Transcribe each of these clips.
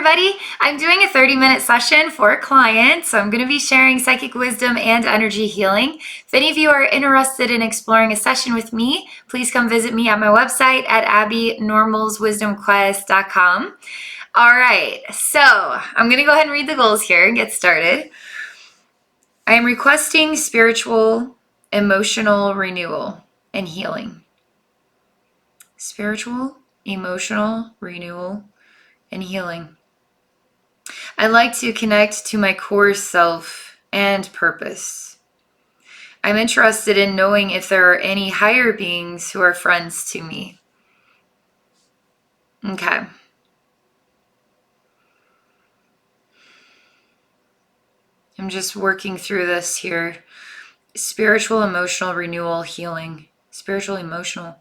everybody. I'm doing a 30-minute session for a client, so I'm going to be sharing psychic wisdom and energy healing. If any of you are interested in exploring a session with me, please come visit me at my website at abbeynormalswisdomquest.com. All right, so I'm going to go ahead and read the goals here and get started. I am requesting spiritual, emotional renewal and healing. Spiritual, emotional renewal and healing. I like to connect to my core self and purpose. I'm interested in knowing if there are any higher beings who are friends to me. Okay. I'm just working through this here. Spiritual, emotional renewal, healing. Spiritual, emotional.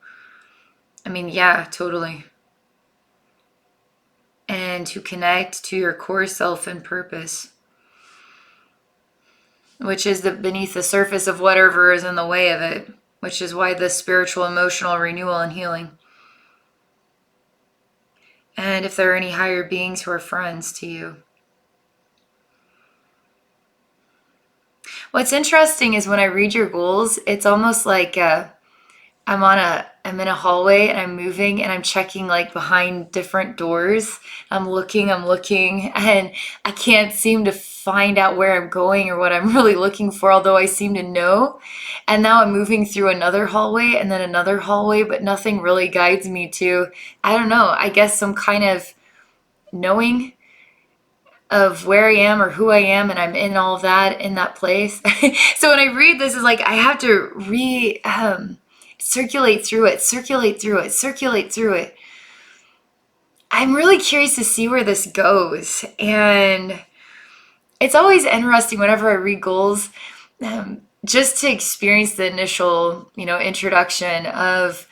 Yeah, totally. And to connect to your core self and purpose, which is beneath the surface of whatever is in the way of it, which is why the spiritual, emotional renewal and healing. And if there are any higher beings who are friends to you. What's interesting is when I read your goals, it's almost like I'm in a hallway and I'm moving and I'm checking like behind different doors. I'm looking, and I can't seem to find out where I'm going or what I'm really looking for, although I seem to know. And now I'm moving through another hallway and then another hallway, but nothing really guides me to, I don't know, I guess some kind of knowing of where I am or who I am, and I'm in all of that in that place. So when I read this, it's like I have to circulate through it. I'm really curious to see where this goes, and it's always interesting whenever I read goals, just to experience the initial, introduction of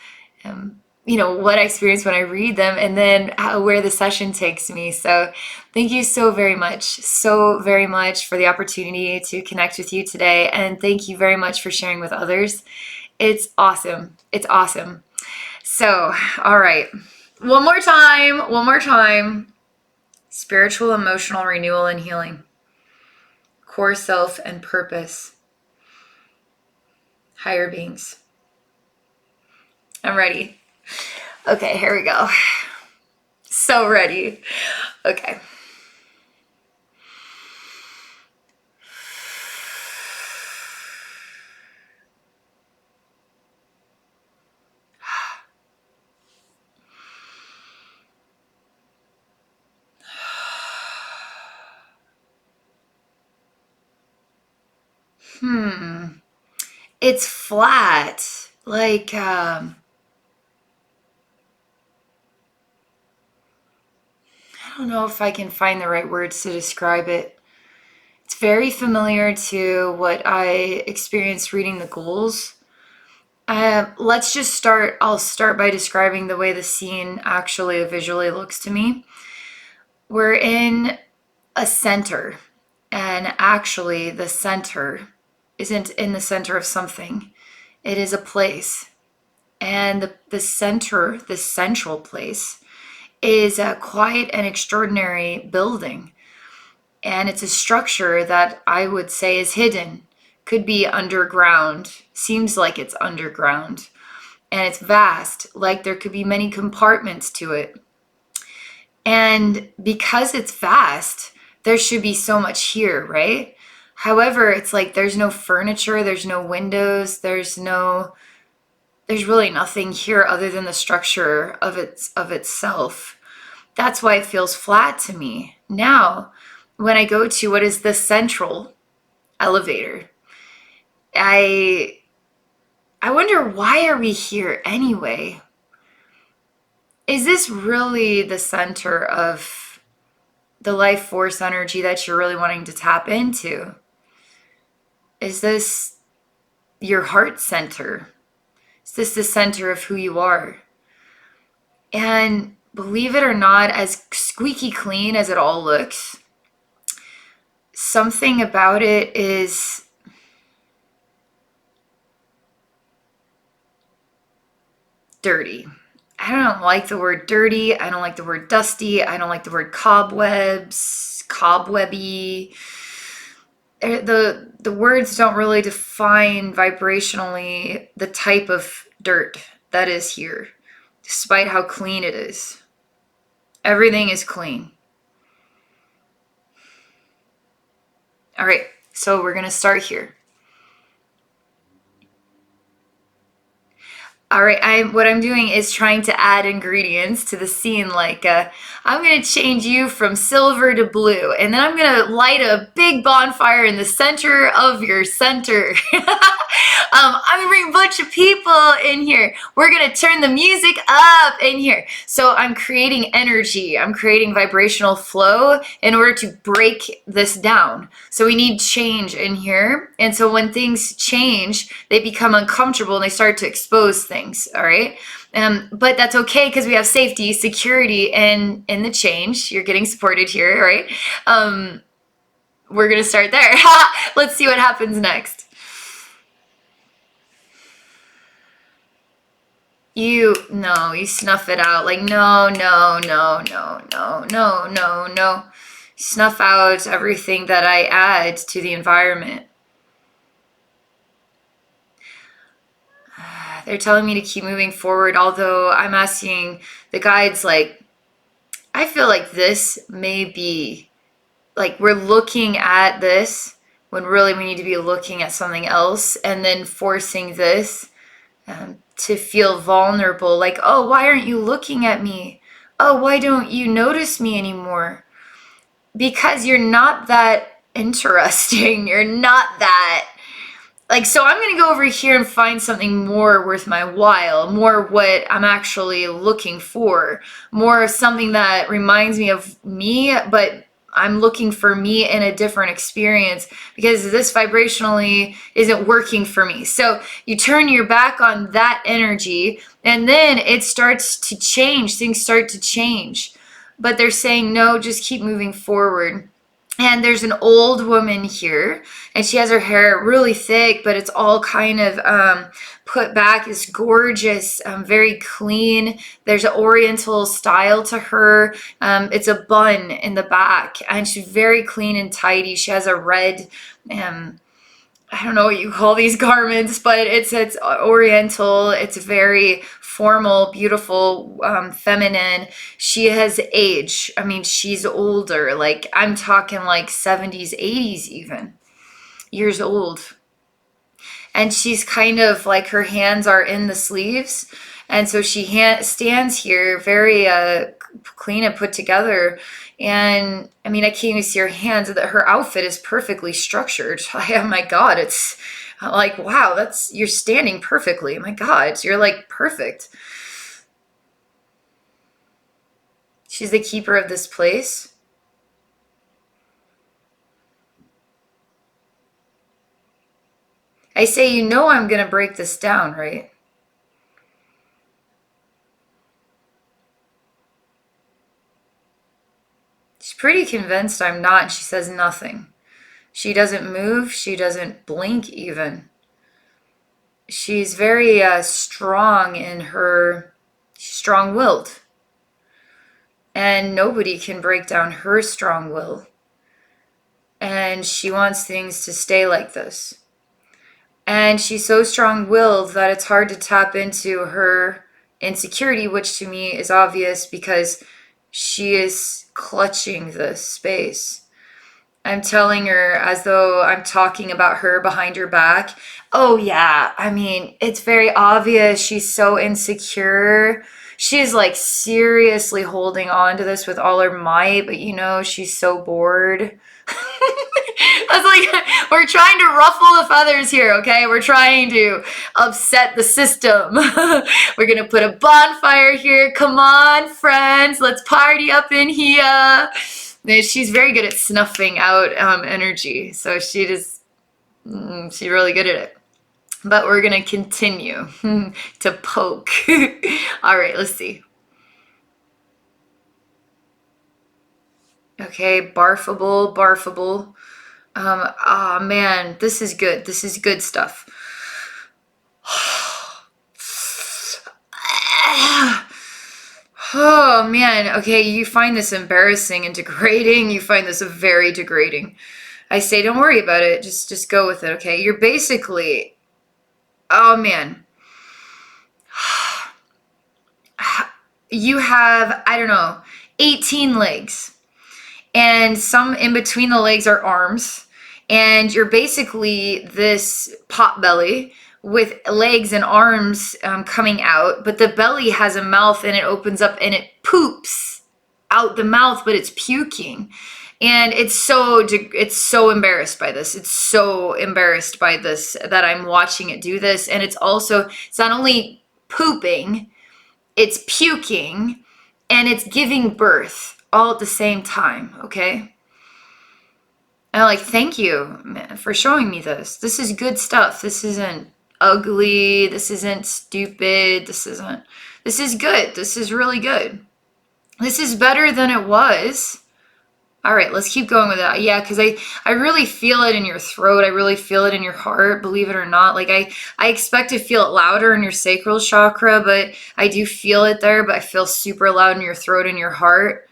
what I experience when I read them, and then where the session takes me. So thank you so very much for the opportunity to connect with you today. And thank you very much for sharing with others. It's awesome. So, all right. One more time. Spiritual, emotional renewal and healing. Core self and purpose. Higher beings. I'm ready. Okay, here we go. So ready. Okay. It's flat. Like, I don't know if I can find the right words to describe it. It's very familiar to what I experienced reading the goals. Let's just start. I'll start by describing the way the scene actually visually looks to me. We're in a center, and actually the center isn't in the center of something. It is a place. And the central place, is a quiet and extraordinary building. And it's a structure that I would say is hidden. Could be underground. Seems like it's underground. And it's vast, like there could be many compartments to it. And because it's vast, there should be so much here, right? However, it's like there's no furniture, there's no windows, there's really nothing here other than the structure of itself. That's why it feels flat to me. Now, when I go to what is the central elevator, I wonder, why are we here anyway? Is this really the center of the life force energy that you're really wanting to tap into? Is this your heart center? Is this the center of who you are? And believe it or not, as squeaky clean as it all looks, something about it is dirty. I don't like the word dirty. I don't like the word dusty. I don't like the word cobwebs, cobwebby. The words don't really define vibrationally the type of dirt that is here, despite how clean it is. Everything is clean. All right, so we're gonna start here. All right, what I'm doing is trying to add ingredients to the scene. Like, I'm gonna change you from silver to blue, and then I'm gonna light a big bonfire in the center of your center. I'm gonna bring a bunch of people in here. We're gonna turn the music up in here. So I'm creating energy. I'm creating vibrational flow in order to break this down. So we need change in here. And so when things change, they become uncomfortable and they start to expose things. All right. But that's okay because we have safety, security in the change. You're getting supported here, right? We're gonna start there. Let's see what happens next. You snuff it out. Like, no, no, no, no, no, no, no, no. Snuff out everything that I add to the environment. They're telling me to keep moving forward, although I'm asking the guides, like, I feel like this may be, like, we're looking at this when really we need to be looking at something else, and then forcing this to feel vulnerable. Like, oh, why aren't you looking at me? Oh, why don't you notice me anymore? Because you're not that interesting. You're not that. Like, so I'm going to go over here and find something more worth my while, more what I'm actually looking for, more something that reminds me of me, but I'm looking for me in a different experience because this vibrationally isn't working for me. So you turn your back on that energy and then it starts to change. Things start to change. But they're saying, no, just keep moving forward. And there's an old woman here, and she has her hair really thick, but it's all kind of put back. It's gorgeous, very clean. There's an oriental style to her. It's a bun in the back, and she's very clean and tidy. She has a red, I don't know what you call these garments, but it's oriental. It's very formal, beautiful, feminine. She has age. I mean, she's older. Like, I'm talking like 70s, 80s even, years old. And she's kind of like, her hands are in the sleeves. And so she stands here very clean and put together. And I mean, I can't even see her hands. Her outfit is perfectly structured. Oh my God, it's like, wow, you're standing perfectly. Oh my God, you're like perfect. She's the keeper of this place. I say, you know, I'm going to break this down, right? She's pretty convinced I'm not, and she says nothing. She doesn't move. She doesn't blink even. She's very strong in her, she's strong-willed. And nobody can break down her strong will. And she wants things to stay like this. And she's so strong-willed that it's hard to tap into her insecurity, which to me is obvious because she is clutching this space. I'm telling her as though I'm talking about her behind her back. Oh, yeah. I mean, it's very obvious she's so insecure. She's like seriously holding on to this with all her might, but you know, she's so bored. I was like, we're trying to ruffle the feathers here, okay? We're trying to upset the system. We're going to put a bonfire here. Come on, friends. Let's party up in here. She's very good at snuffing out energy. So she's really good at it. But we're going to continue to poke. All right, let's see. Okay, barfable, barfable. Oh man, this is good. This is good stuff. Oh man, okay, you find this embarrassing and degrading. You find this very degrading. I say don't worry about it. Just go with it, okay? You're basically, oh man. You have, I don't know, 18 legs. And some in between the legs are arms. And you're basically this pot belly with legs and arms coming out, but the belly has a mouth and it opens up and it poops out the mouth, but it's puking. And it's so embarrassed by this. It's so embarrassed by this that I'm watching it do this. And it's not only pooping, it's puking, and it's giving birth all at the same time, okay? And I'm like, thank you, man, for showing me this. This is good stuff. This isn't ugly. This isn't stupid. This is good. This is really good. This is better than it was. All right, let's keep going with that. Yeah, because I really feel it in your throat. I really feel it in your heart, believe it or not. Like I expect to feel it louder in your sacral chakra, but I do feel it there, but I feel super loud in your throat and your heart.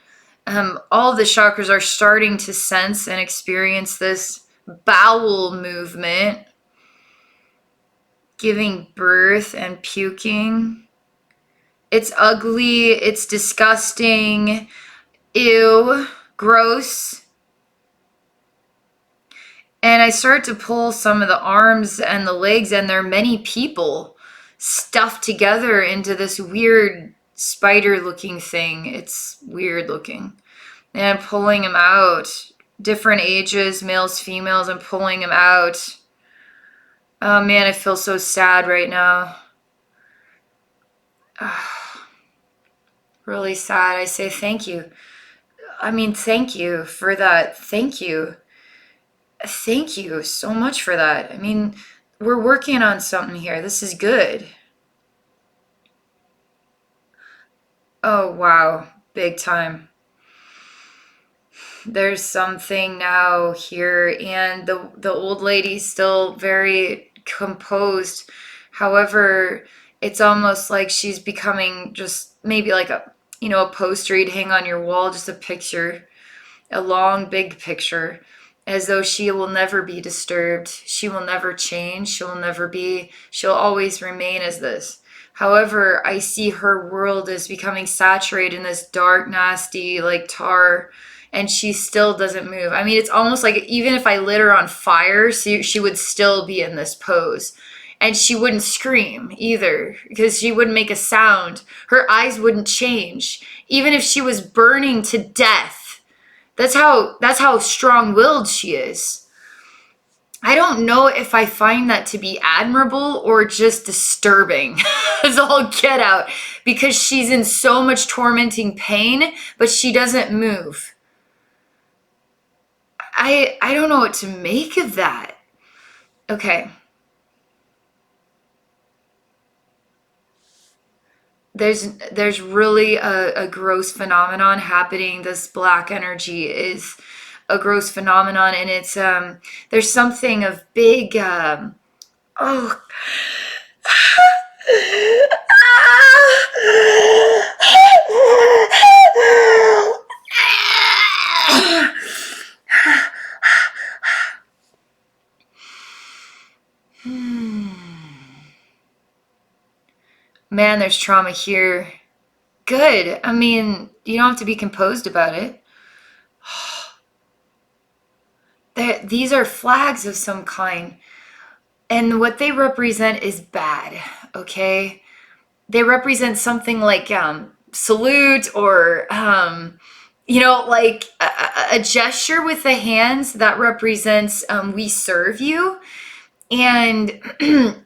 All of the chakras are starting to sense and experience this bowel movement, giving birth and puking. It's ugly. It's disgusting. Ew. Gross. And I start to pull some of the arms and the legs, and there are many people stuffed together into this weird spider looking thing. It's weird looking. And I'm pulling them out. Different ages, males, females, I'm pulling them out. Oh man, I feel so sad right now. Really sad. I say thank you. I mean, thank you for that. Thank you. Thank you so much for that. I mean, we're working on something here. This is good. Oh, wow. Big time. There's something now here, and the old lady's still very composed. However, it's almost like she's becoming just maybe like a poster you'd hang on your wall, just a picture, a long, big picture, as though she will never be disturbed. She will never change. She'll always remain as this. However, I see her world is becoming saturated in this dark, nasty, like tar, and she still doesn't move. I mean, it's almost like even if I lit her on fire, she would still be in this pose. And she wouldn't scream either because she wouldn't make a sound. Her eyes wouldn't change. Even if she was burning to death, that's how strong-willed she is. I don't know if I find that to be admirable or just disturbing as all get out, because she's in so much tormenting pain, but she doesn't move. I don't know what to make of that. Okay. There's really a gross phenomenon happening. This black energy is a gross phenomenon, and it's there's something of big oh man, there's trauma here. Good. I mean, you don't have to be composed about it. These are flags of some kind, and what they represent is bad, okay? They represent something like salute, or like a gesture with the hands that represents we serve you. And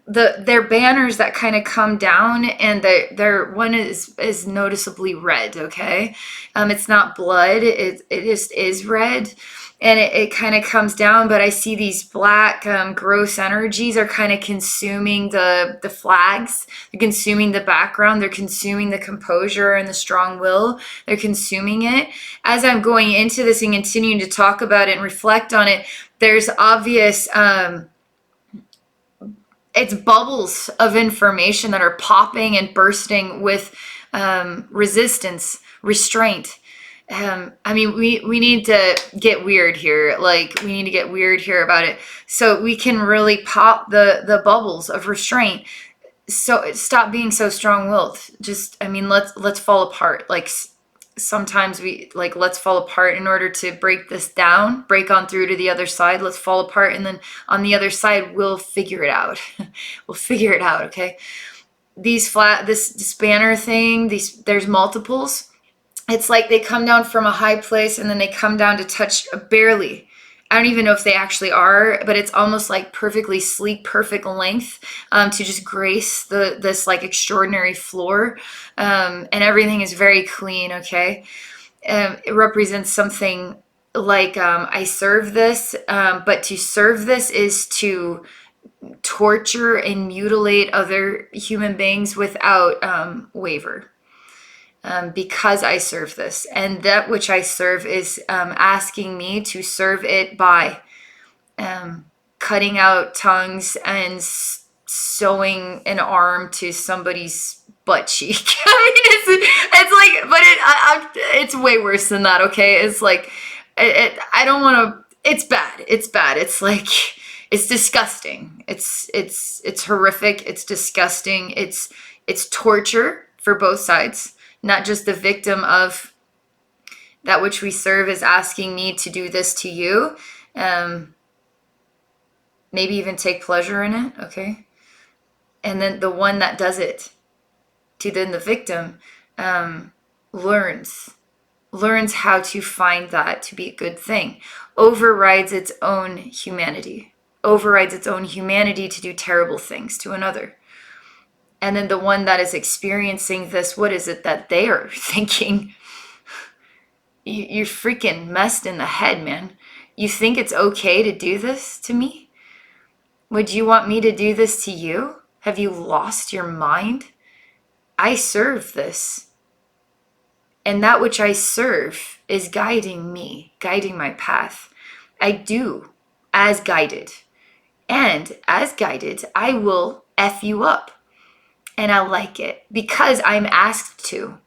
their banners that kind of come down, and their one is noticeably red, okay? It's not blood, it just is red, and it kind of comes down, but I see these black gross energies are kind of consuming the flags. They're consuming the background. They're consuming the composure and the strong will. They're consuming it. As I'm going into this and continuing to talk about it and reflect on it, there's obvious it's bubbles of information that are popping and bursting with resistance, restraint. I mean, we need to get weird here. Like, we need to get weird here about it, so we can really pop the bubbles of restraint. So stop being so strong-willed. Just, I mean, let's fall apart. Like, sometimes we like, let's fall apart in order to break this down, break on through to the other side. Let's fall apart, and then on the other side, we'll figure it out. We'll figure it out. Okay. This banner thing. There's multiples. It's like they come down from a high place and then they come down to touch barely. I don't even know if they actually are, but it's almost like perfectly sleek, perfect length, to just grace this like extraordinary floor. And everything is very clean, okay? It represents something like, I serve this, but to serve this is to torture and mutilate other human beings without waver. Because I serve this, and that which I serve is asking me to serve it by cutting out tongues and sewing an arm to somebody's butt cheek. I mean, it's like, but it's way worse than that. Okay, it's like, I don't want to. It's bad. It's bad. It's like, it's disgusting. It's horrific. It's disgusting. It's torture for both sides. Not just the victim of that which we serve is asking me to do this to you. Maybe even take pleasure in it, okay? And then the one that does it to then the victim learns how to find that to be a good thing. Overrides its own humanity. Overrides its own humanity to do terrible things to another. And then the one that is experiencing this, what is it that they are thinking? You're freaking messed in the head, man. You think it's okay to do this to me? Would you want me to do this to you? Have you lost your mind? I serve this. And that which I serve is guiding me, guiding my path. I do as guided. And as guided, I will F you up. And I like it because I'm asked to.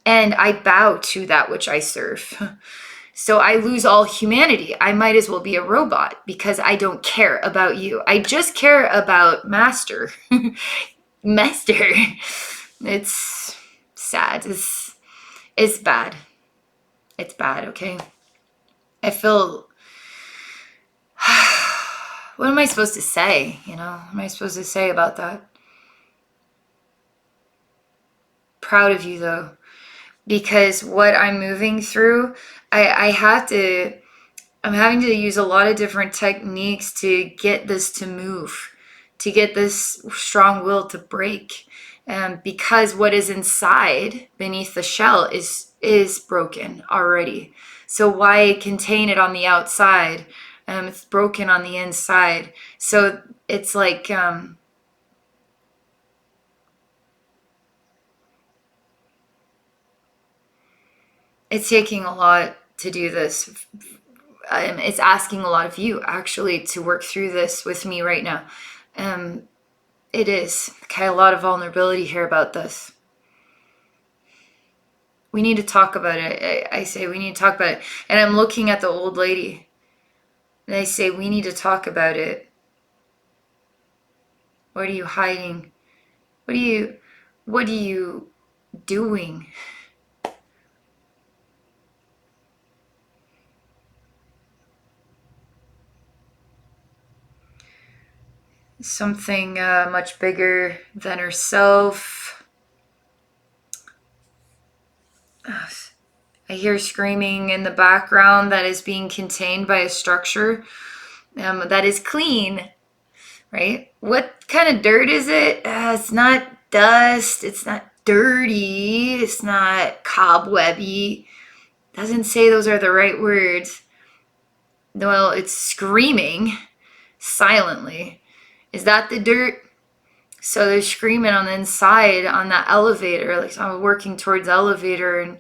And I bow to that which I serve. So I lose all humanity. I might as well be a robot because I don't care about you. I just care about master. Master. It's sad. It's bad. It's bad, okay? I feel... What am I supposed to say? You know, what am I supposed to say about that? Proud of you, though, because what I'm moving through, I'm having to use a lot of different techniques to get this to move, to get this strong will to break, because what is inside beneath the shell is broken already. So why contain it on the outside? It's broken on the inside. So it's like, it's taking a lot to do this. It's asking a lot of you, actually, to work through this with me right now. It is. Okay, a lot of vulnerability here about this. We need to talk about it. I say we need to talk about it. And I'm looking at the old lady. And I say, we need to talk about it. What are you hiding? What are you doing? Something much bigger than herself. I hear screaming in the background that is being contained by a structure that is clean, right? What kind of dirt is it? It's not dust. It's not dirty. It's not cobwebby. Doesn't say those are the right words. Well, it's screaming silently. Is that the dirt? So they're screaming on the inside on that elevator, like I'm working towards the elevator, and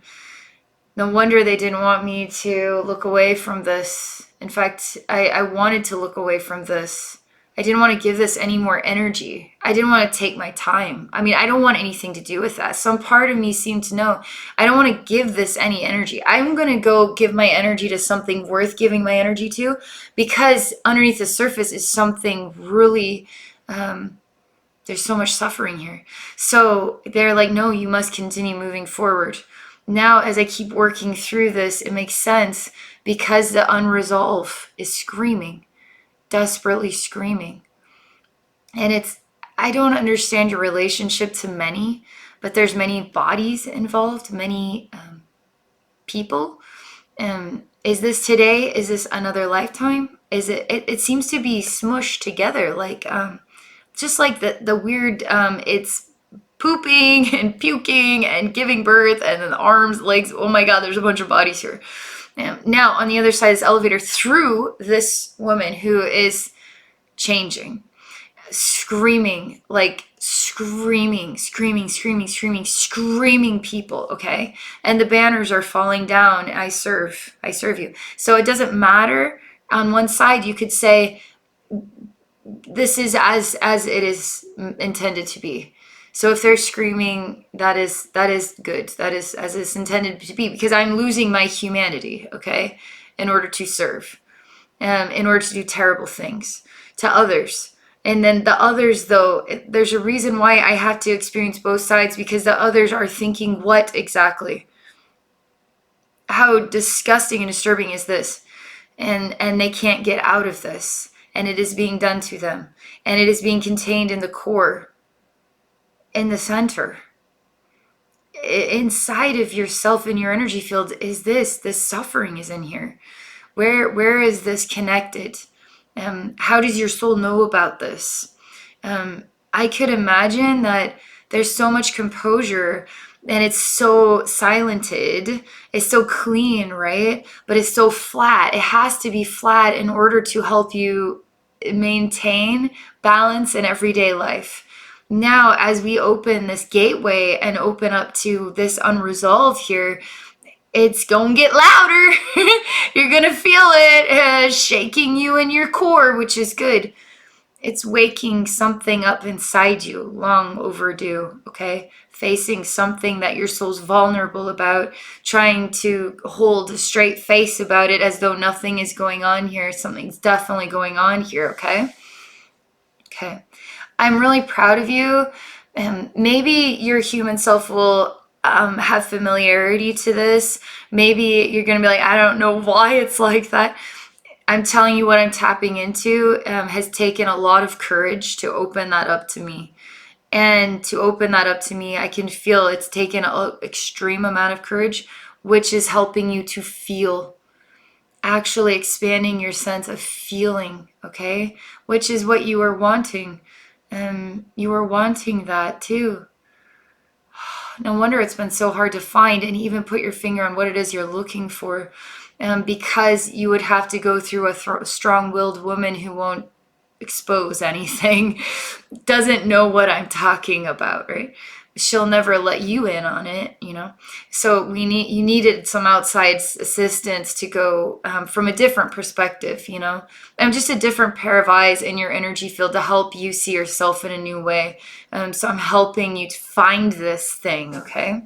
no wonder they didn't want me to look away from this. In fact, I wanted to look away from this. I didn't want to give this any more energy. I didn't want to take my time. I mean, I don't want anything to do with that. Some part of me seemed to know I don't want to give this any energy. I'm going to go give my energy to something worth giving my energy to, because underneath the surface is something really, there's so much suffering here. So they're like, no, you must continue moving forward. Now, as I keep working through this, it makes sense because the unresolved is screaming, desperately screaming. And I don't understand your relationship to many, but there's many bodies involved, many people. Is this today? Is this another lifetime? It seems to be smushed together, like just like the weird, it's pooping and puking and giving birth, and then the arms, legs. Oh my God, there's a bunch of bodies here. Now, on the other side of this elevator, through this woman who is changing, screaming, like screaming people, okay? And the banners are falling down. I serve you. So it doesn't matter. On one side, you could say, this is as it is intended to be. So if they're screaming, that is good. That is as it's intended to be, because I'm losing my humanity, okay, in order to serve, in order to do terrible things to others. And then the others, though, there's a reason why I have to experience both sides, because the others are thinking, what exactly? How disgusting and disturbing is this? And they can't get out of this. And it is being done to them. And it is being contained in the core, in the center. Inside of yourself, in your energy field, is this suffering is in here. Where is this connected? How does your soul know about this? I could imagine that there's so much composure, and it's so silented, it's so clean, right? But it's so flat. It has to be flat in order to help you maintain balance in everyday life. Now, as we open this gateway and open up to this unresolved here, it's gonna get louder. You're gonna feel it shaking you in your core, which is good. It's waking something up inside you, long overdue, okay? Facing something that your soul's vulnerable about, trying to hold a straight face about it as though nothing is going on here. Something's definitely going on here, okay? Okay. I'm really proud of you. Maybe your human self will have familiarity to this. Maybe you're going to be like, I don't know why it's like that. I'm telling you, what I'm tapping into has taken a lot of courage to open that up to me. And to open that up to me, I can feel it's taken an extreme amount of courage, which is helping you to feel, actually expanding your sense of feeling, okay? Which is what you are wanting. You are wanting that too. No wonder it's been so hard to find and even put your finger on what it is you're looking for. Because you would have to go through a strong-willed woman who won't expose anything, doesn't know what I'm talking about, right? She'll never let you in on it, you know? So you needed some outside assistance to go from a different perspective, you know? And just a different pair of eyes in your energy field to help you see yourself in a new way. So I'm helping you to find this thing, okay?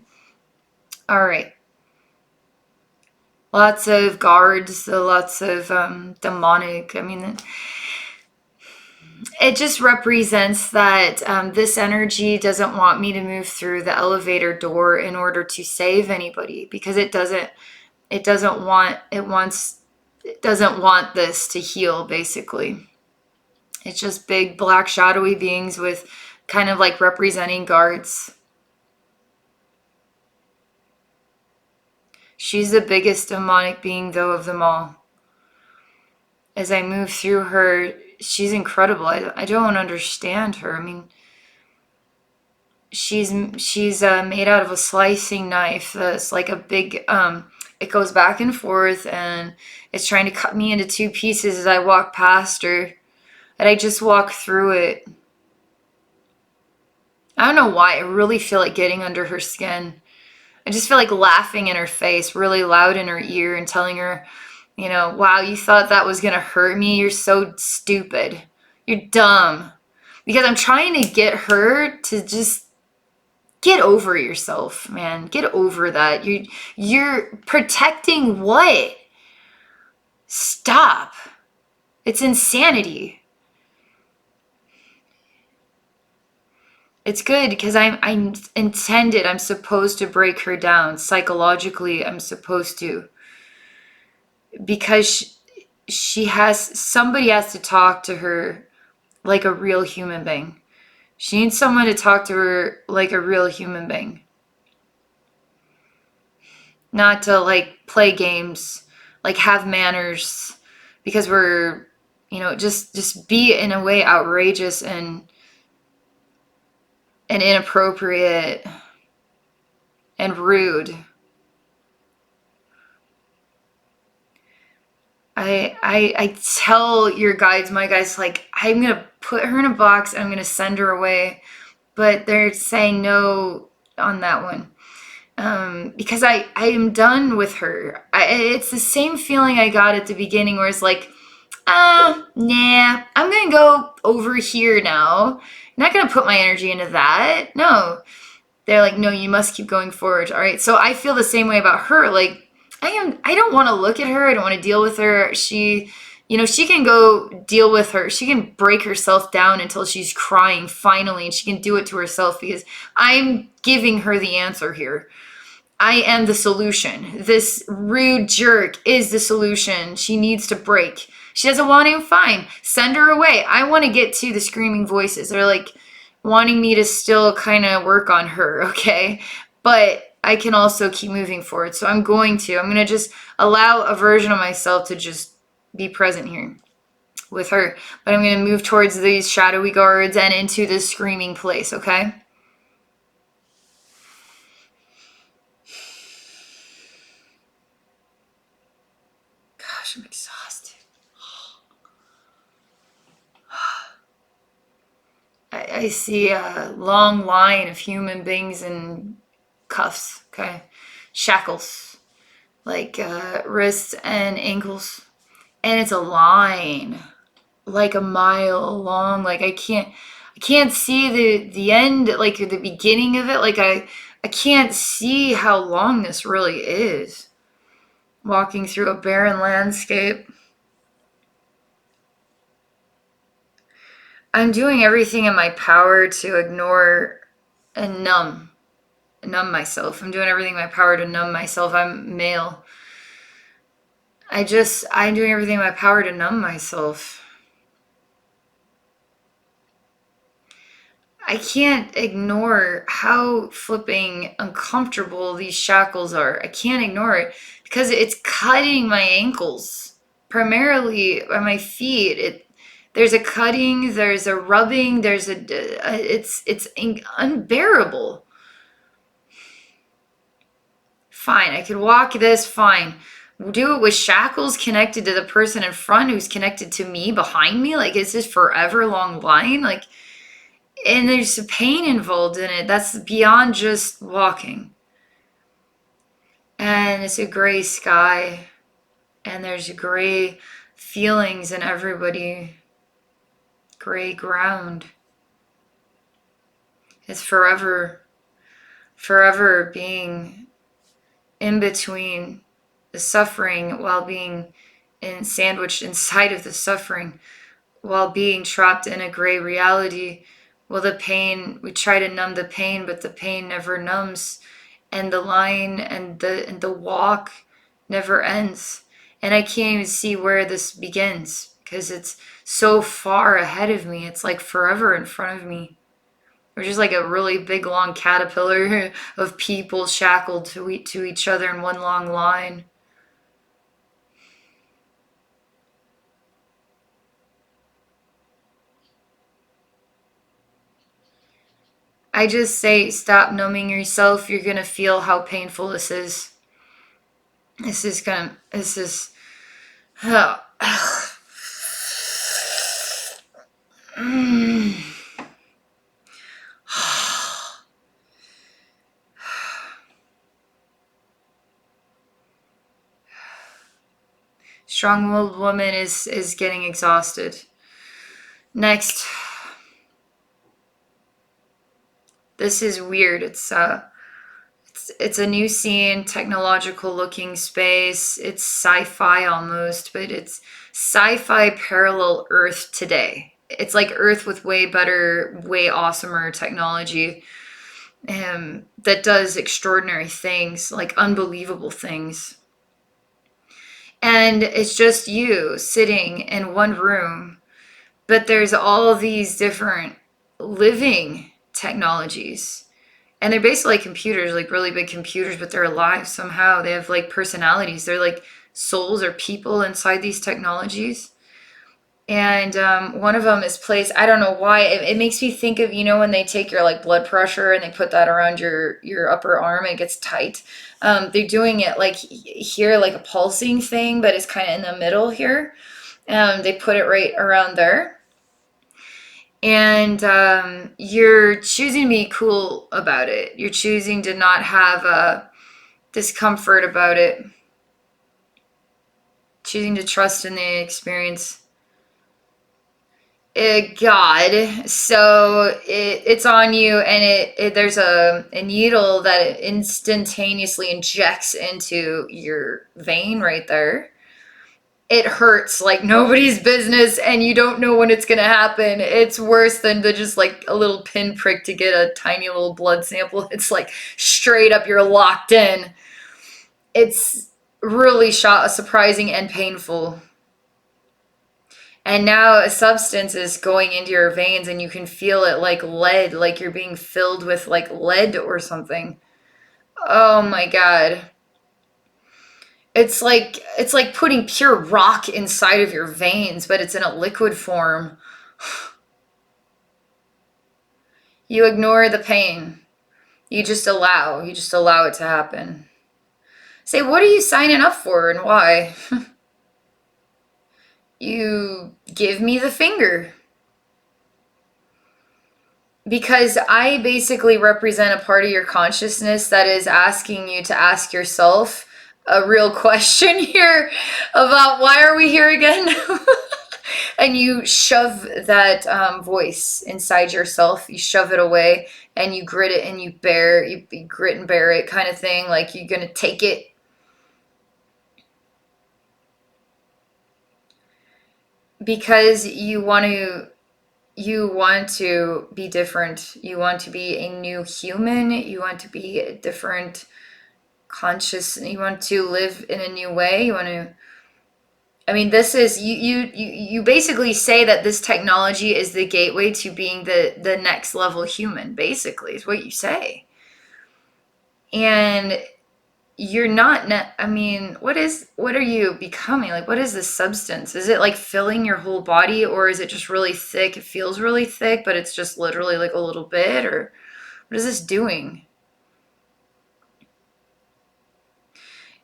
All right. Lots of guards, lots of demonic. I mean, it just represents that this energy doesn't want me to move through the elevator door in order to save anybody, because it doesn't want this to heal, basically. It's just big black shadowy beings with kind of like representing guards. She's the biggest demonic being, though, of them all. As I move through her, she's incredible. I don't understand her. I mean, she's made out of a slicing knife that's like a big, it goes back and forth, and it's trying to cut me into two pieces as I walk past her. And I just walk through it. I don't know why. I really feel like getting under her skin. I just feel like laughing in her face, really loud in her ear, and telling her, you know, wow, you thought that was going to hurt me? You're so stupid. You're dumb. Because I'm trying to get her to just get over yourself, man. Get over that. You're protecting what? Stop. It's insanity. It's good because I'm intended. I'm supposed to break her down psychologically. I'm supposed to because she has somebody has to talk to her like a real human being. She needs someone to talk to her like a real human being, not to like play games, like have manners, because we're, just be in a way outrageous and inappropriate and rude. I tell your guides, my guides, like I'm gonna put her in a box. I'm gonna send her away, but they're saying no on that one. Because I am done with her. It's the same feeling I got at the beginning, where it's like, nah, I'm gonna go over here now. I'm not gonna put my energy into that. No, they're like, no, you must keep going forward. All right. So I feel the same way about her. Like, I don't want to look at her. I don't want to deal with her. She can go deal with her. She can break herself down until she's crying finally, and she can do it to herself because I'm giving her the answer here. I am the solution. This rude jerk is the solution. She needs to break. She doesn't want him, fine. Send her away. I want to get to the screaming voices. They're like wanting me to still kind of work on her, okay? But I can also keep moving forward. So I'm going to just allow a version of myself to just be present here with her. But I'm going to move towards these shadowy guards and into this screaming place, okay? Gosh, I'm exhausted. I see a long line of human beings in cuffs, okay? Shackles, like wrists and ankles. And it's a line, like a mile long. Like I can't see the end, like the beginning of it. Like I can't see how long this really is. Walking through a barren landscape. I'm doing everything in my power to ignore and numb myself. I'm doing everything in my power to numb myself. I'm male. I'm doing everything in my power to numb myself. I can't ignore how flipping uncomfortable these shackles are. I can't ignore it because it's cutting my ankles, primarily on my feet. There's a cutting, there's a rubbing, it's unbearable. Fine, I could walk this, fine. Do it with shackles connected to the person in front who's connected to me behind me. Like, is this forever long line? Like, and there's pain involved in it. That's beyond just walking. And it's a gray sky, and there's gray feelings in everybody, gray ground. It's forever being in between the suffering while being sandwiched inside of the suffering while being trapped in a gray reality. Well, the pain, we try to numb the pain, but the pain never numbs. And the line and the walk never ends. And I can't even see where this begins because it's so far ahead of me. It's like forever in front of me. We're just like a really big long caterpillar of people shackled to each other in one long line. I just say, stop numbing yourself. You're gonna feel how painful this is. This is, oh. Strong-willed woman is getting exhausted. Next, this is weird. It's a new scene, technological looking space. It's sci-fi almost, but it's sci-fi parallel Earth today. It's like Earth with way better, way awesomer technology that does extraordinary things, like unbelievable things. And it's just you sitting in one room, but there's all these different living technologies. And they're basically like computers, like really big computers, but they're alive somehow. They have like personalities. They're like souls or people inside these technologies. And one of them is placed. I don't know why. It makes me think of, when they take your like blood pressure and they put that around your upper arm and it gets tight. They're doing it like here, like a pulsing thing, but it's kind of in the middle here. They put it right around there. And you're choosing to be cool about it. You're choosing to not have a discomfort about it. Choosing to trust in the experience. God. So it's on you, and there's a needle that it instantaneously injects into your vein right there. It hurts like nobody's business, and you don't know when it's gonna happen. It's worse than the just like a little pinprick to get a tiny little blood sample. It's like straight up, you're locked in. It's really surprising and painful. And now a substance is going into your veins and you can feel it like lead, like you're being filled with like lead or something. Oh my God. It's like putting pure rock inside of your veins, but it's in a liquid form. You ignore the pain. You just allow it to happen. Say, what are you signing up for and why? You give me the finger. Because I basically represent a part of your consciousness that is asking you to ask yourself a real question here about why are we here again? And you shove that voice inside yourself. You shove it away and you grit it and you grit and bear it kind of thing. Like you're going to take it because you want to be different. You want to be a new human. You want to be a different conscious. You want to live in a new way. You want to. I mean, this is you basically say that this technology is the gateway to being the next level human. Basically, is what you say, and you're not. I mean, what are you becoming? Like, what is this substance? Is it like filling your whole body, or is it just really thick? It feels really thick, but it's just literally like a little bit, or what is this doing?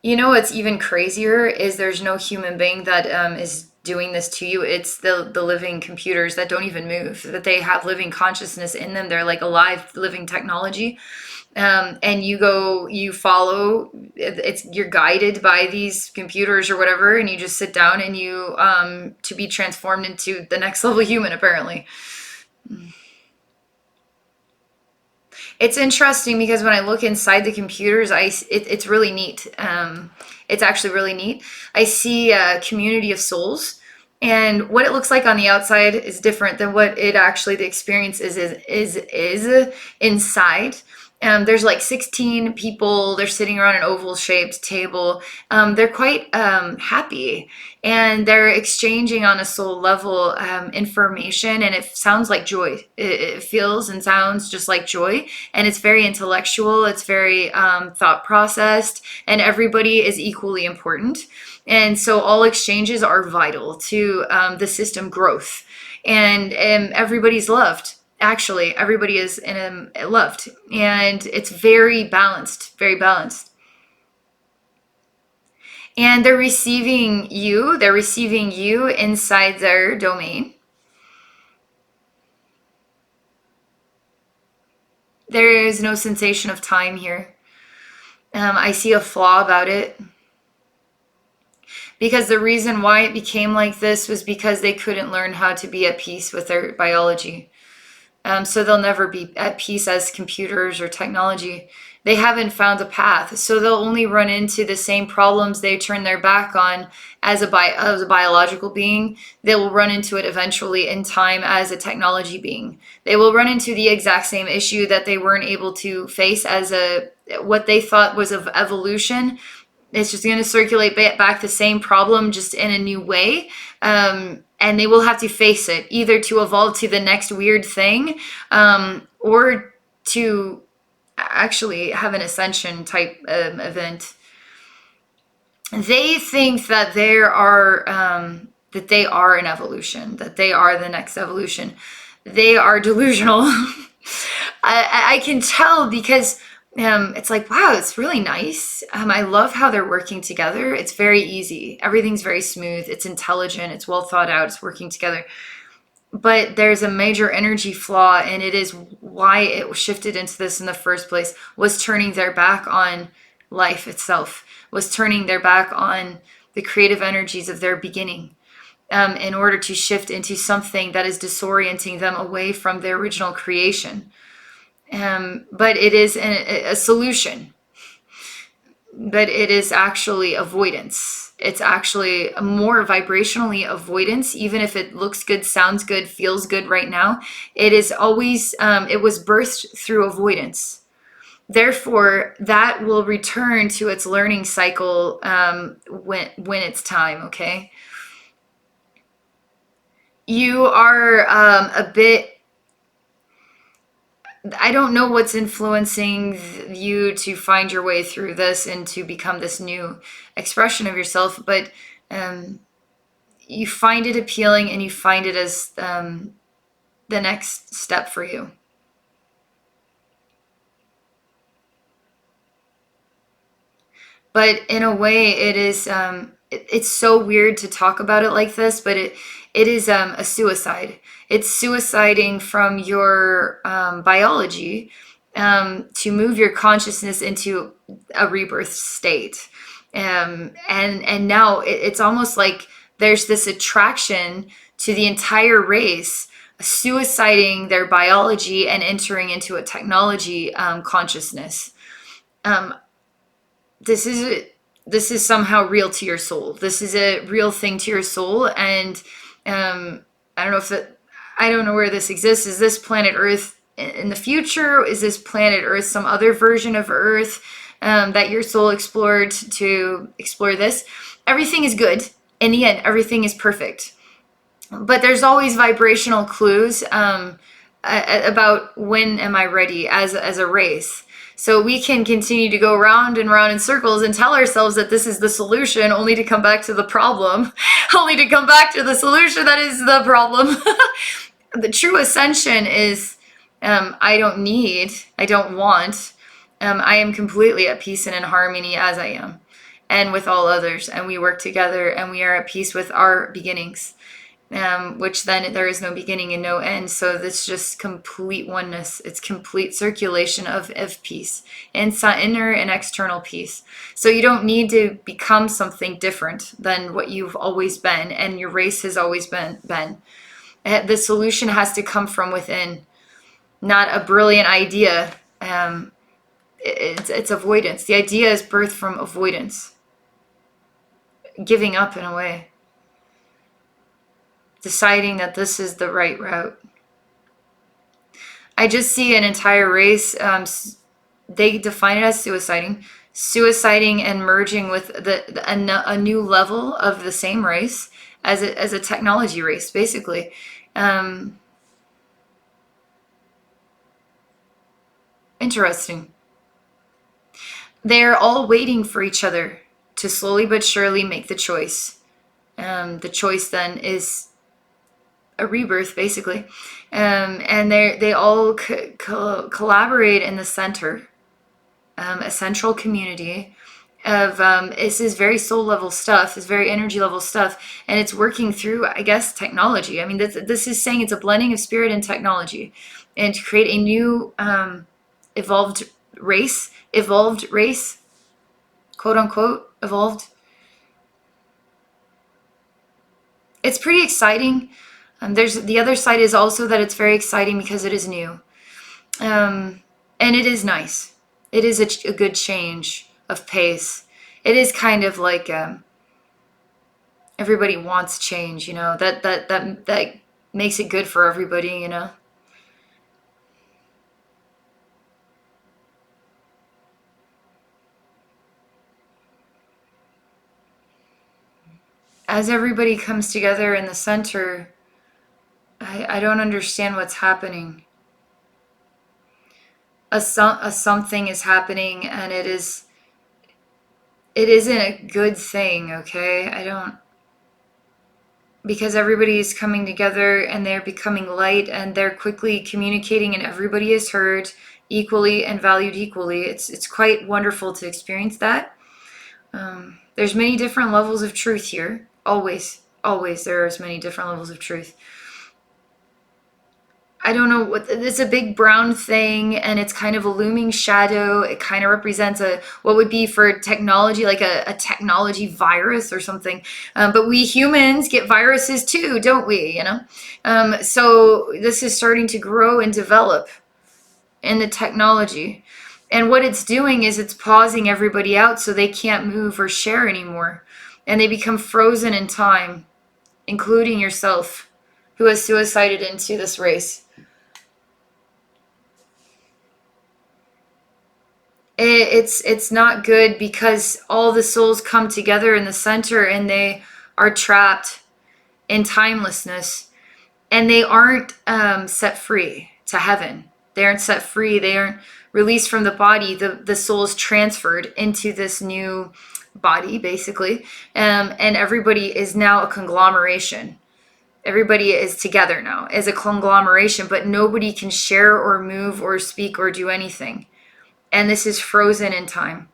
What's even crazier is there's no human being that is doing this to you. It's the living computers that don't even move, that they have living consciousness in them. They're like alive, living technology. And you follow. You're guided by these computers or whatever, and you just sit down and you to be transformed into the next level human. Apparently, it's interesting because when I look inside the computers, it's really neat. It's actually really neat. I see a community of souls, and what it looks like on the outside is different than what it actually the experience is inside. There's like 16 people. They're sitting around an oval shaped table. They're quite happy and they're exchanging on a soul level information, and it sounds like joy. It feels and sounds just like joy, and it's very intellectual. It's very thought processed, and everybody is equally important. And so all exchanges are vital to the system growth, and everybody's loved. Actually, everybody is loved, and it's very balanced, very balanced. And they're receiving you inside their domain. There is no sensation of time here. I see a flaw about it because the reason why it became like this was because they couldn't learn how to be at peace with their biology. So they'll never be at peace as computers or technology. They haven't found a path. So they'll only run into the same problems they turn their back on as a biological being. They will run into it eventually in time as a technology being. They will run into the exact same issue that they weren't able to face as what they thought was of evolution. It's just going to circulate back the same problem, just in a new way. And they will have to face it, either to evolve to the next weird thing, or to actually have an ascension type event. They think that that they are an evolution, that they are the next evolution. They are delusional. I can tell because it's like, wow, it's really nice. I love how they're working together. It's very easy. Everything's very smooth. It's intelligent. It's well thought out. It's working together. But there's a major energy flaw, and it is why it shifted into this in the first place, was turning their back on life itself, was turning their back on the creative energies of their beginning, in order to shift into something that is disorienting them away from their original creation. But it is a solution. But it is actually avoidance. It's actually more vibrationally avoidance, even if it looks good, sounds good, feels good right now. It is always, it was birthed through avoidance. Therefore, that will return to its learning cycle when it's time, okay? You are a bit, I don't know what's influencing you to find your way through this and to become this new expression of yourself, but you find it appealing and you find it as the next step for you. But in a way, it is it's so weird to talk about it like this, but it is a suicide. It's suiciding from your biology, to move your consciousness into a rebirth state. And now it's almost like there's this attraction to the entire race suiciding their biology and entering into a technology consciousness. Um, this is this is somehow real to your soul. This is a real thing to your soul, and I don't know if that. I don't know where this exists. Is this planet Earth in the future? Is this planet Earth some other version of Earth that your soul explored to explore this? Everything is good. In the end, everything is perfect. But there's always vibrational clues about when am I ready as a race. So we can continue to go round and round in circles and tell ourselves that this is the solution, only to come back to the problem, only to come back to the solution that is the problem. The true ascension is, I don't need, I don't want, I am completely at peace and in harmony as I am, and with all others, and we work together, and we are at peace with our beginnings. Which then there is no beginning and no end. So that's just complete oneness. It's complete circulation of peace, inner and external peace. So you don't need to become something different than what you've always been and your race has always been. The solution has to come from within, not a brilliant idea. It's avoidance. The idea is birthed from avoidance, giving up in a way, deciding that this is the right route. I just see an entire race. They define it as suiciding and merging with a new level of the same race as a technology race, basically. Interesting. They're all waiting for each other to slowly but surely make the choice. The choice then is a rebirth, basically. And they all collaborate in the center, a central community of this is very soul level stuff, this very energy level stuff, and it's working through, I guess, technology. I mean, this is saying it's a blending of spirit and technology, and to create a new evolved race, quote unquote, evolved. It's pretty exciting. There's the other side is also that it's very exciting because it is new. And it is nice. It is a good change of pace. It is kind of like everybody wants change, that makes it good for everybody. As everybody comes together in the center, I don't understand what's happening. A something is happening, and it isn't a good thing. Okay, I don't, because everybody is coming together and they're becoming light and they're quickly communicating and everybody is heard equally and valued equally. It's quite wonderful to experience that. There's many different levels of truth here. Always there's many different levels of truth. I don't know what it's a big brown thing, and it's kind of a looming shadow. It kind of represents a what would be for technology like a technology virus or something. But we humans get viruses too, don't we? So this is starting to grow and develop in the technology. And what it's doing is it's pausing everybody out so they can't move or share anymore. And they become frozen in time, including yourself, who has suicided into this race. It's not good because all the souls come together in the center and they are trapped in timelessness, and they aren't set free to heaven. They aren't set free. They aren't released from the body. The soul is transferred into this new body, basically, and everybody is now a conglomeration. Everybody is together now as a conglomeration, but nobody can share or move or speak or do anything. And this is frozen in time.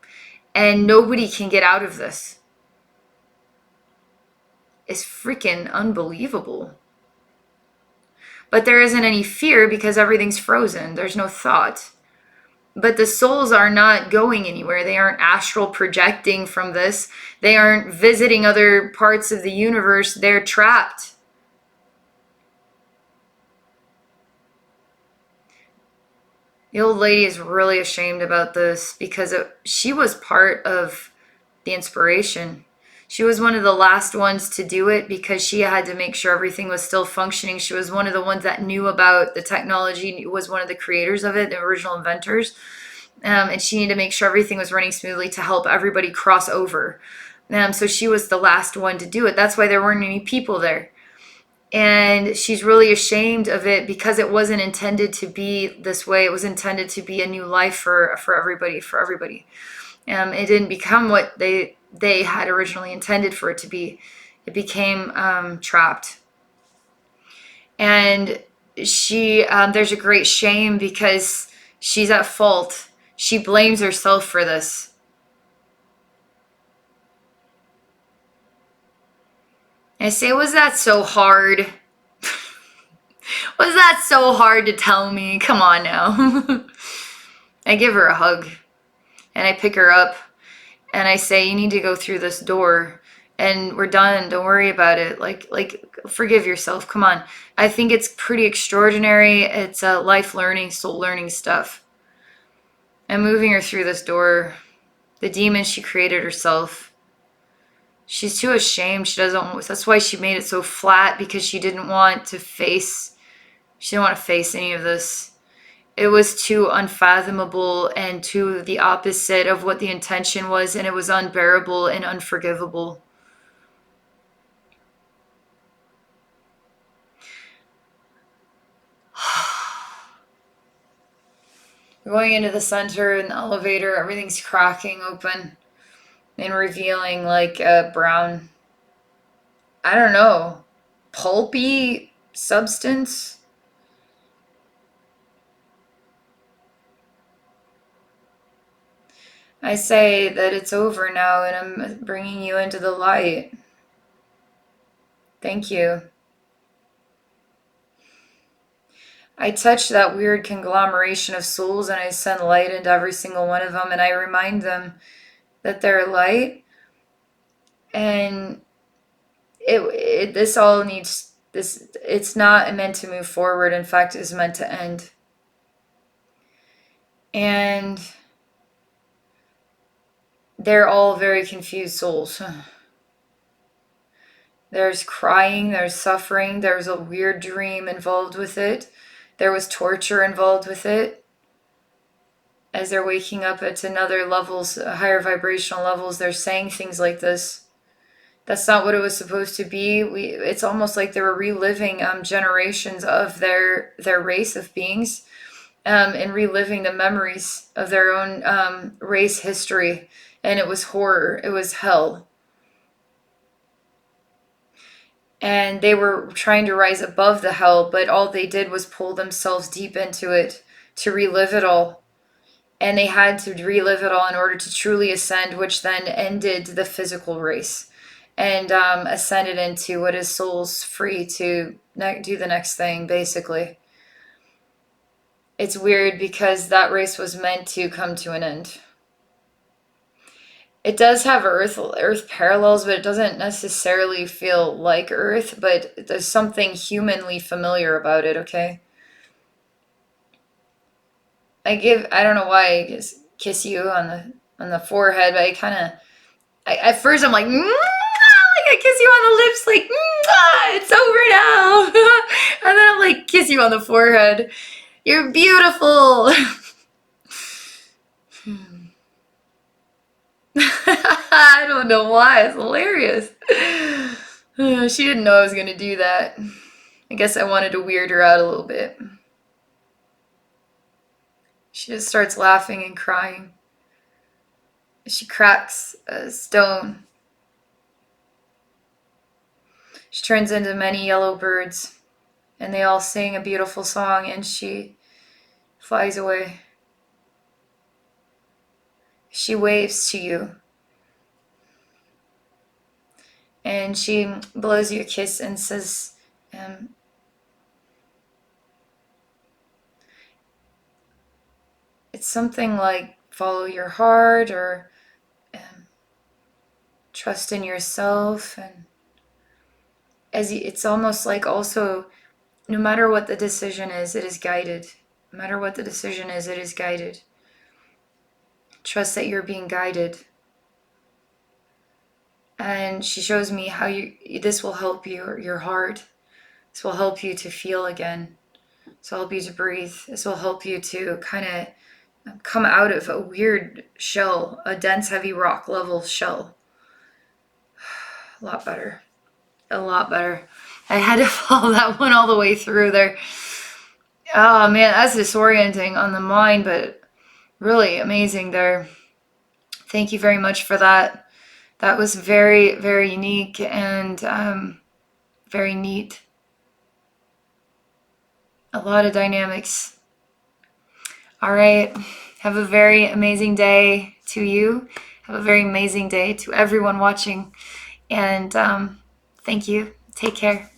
And nobody can get out of this. It's freaking unbelievable. But there isn't any fear because everything's frozen. There's no thought. But the souls are not going anywhere. They aren't astral projecting from this. They aren't visiting other parts of the universe. They're trapped. The old lady is really ashamed about this because she was part of the inspiration. She was one of the last ones to do it because she had to make sure everything was still functioning. She was one of the ones that knew about the technology, was one of the creators of it, the original inventors. And she needed to make sure everything was running smoothly to help everybody cross over. So she was the last one to do it. That's why there weren't any people there. And she's really ashamed of it because it wasn't intended to be this way. It was intended to be a new life for everybody. It didn't become what they had originally intended for it to be. It became trapped. And there's a great shame because she's at fault. She blames herself for this. I say, was that so hard? Was that so hard to tell me? Come on now. I give her a hug and I pick her up and I say, you need to go through this door and we're done. Don't worry about it. Like forgive yourself. Come on. I think it's pretty extraordinary. It's life learning, soul learning stuff. I'm moving her through this door. The demon she created herself. She's too ashamed. She doesn't. That's why she made it so flat, because she didn't want to face. She didn't want to face any of this. It was too unfathomable and too the opposite of what the intention was, and it was unbearable and unforgivable. Going into the center in the elevator, everything's cracking open and revealing like a brown, I don't know, pulpy substance. I say that it's over now and I'm bringing you into the light. Thank you. I touch that weird conglomeration of souls and I send light into every single one of them, and I remind them that they're light and This all needs this. It's not meant to move forward. In fact, it's meant to end. And they're all very confused souls. There's crying, there's suffering, there's a weird dream involved with it. There was torture involved with it. As they're waking up at another levels, higher vibrational levels, they're saying things like this. That's not what it was supposed to be. It's almost like they were reliving generations of their race of beings, and reliving the memories of their own race history. And it was horror. It was hell. And they were trying to rise above the hell, but all they did was pull themselves deep into it to relive it all. And they had to relive it all in order to truly ascend, which then ended the physical race and ascended into what is souls free to do the next thing, basically. It's weird because that race was meant to come to an end. It does have Earth parallels, but it doesn't necessarily feel like Earth, but there's something humanly familiar about it, okay? I don't know why I just kiss you on the forehead, but at first I'm like, "Mwah!" Like I kiss you on the lips, like, "Mwah! It's over now." And then I'm like, kiss you on the forehead. You're beautiful. I don't know why. It's hilarious. She didn't know I was going to do that. I guess I wanted to weird her out a little bit. She just starts laughing and crying. She cracks a stone. She turns into many yellow birds, and they all sing a beautiful song, and she flies away. She waves to you, and she blows you a kiss and says, it's something like follow your heart or trust in yourself. And it's almost like also, no matter what the decision is, it is guided. No matter what the decision is, it is guided. Trust that you're being guided. And she shows me how this will help your heart. This will help you to feel again. This will help you to breathe. This will help you to kind of come out of a weird shell, a dense, heavy rock level shell. A lot better. A lot better. I had to follow that one all the way through there. Oh man, that's disorienting on the mind, but really amazing there. Thank you very much for that. That was very, very unique and very neat. A lot of dynamics. All right. Have a very amazing day to you. Have a very amazing day to everyone watching. And thank you. Take care.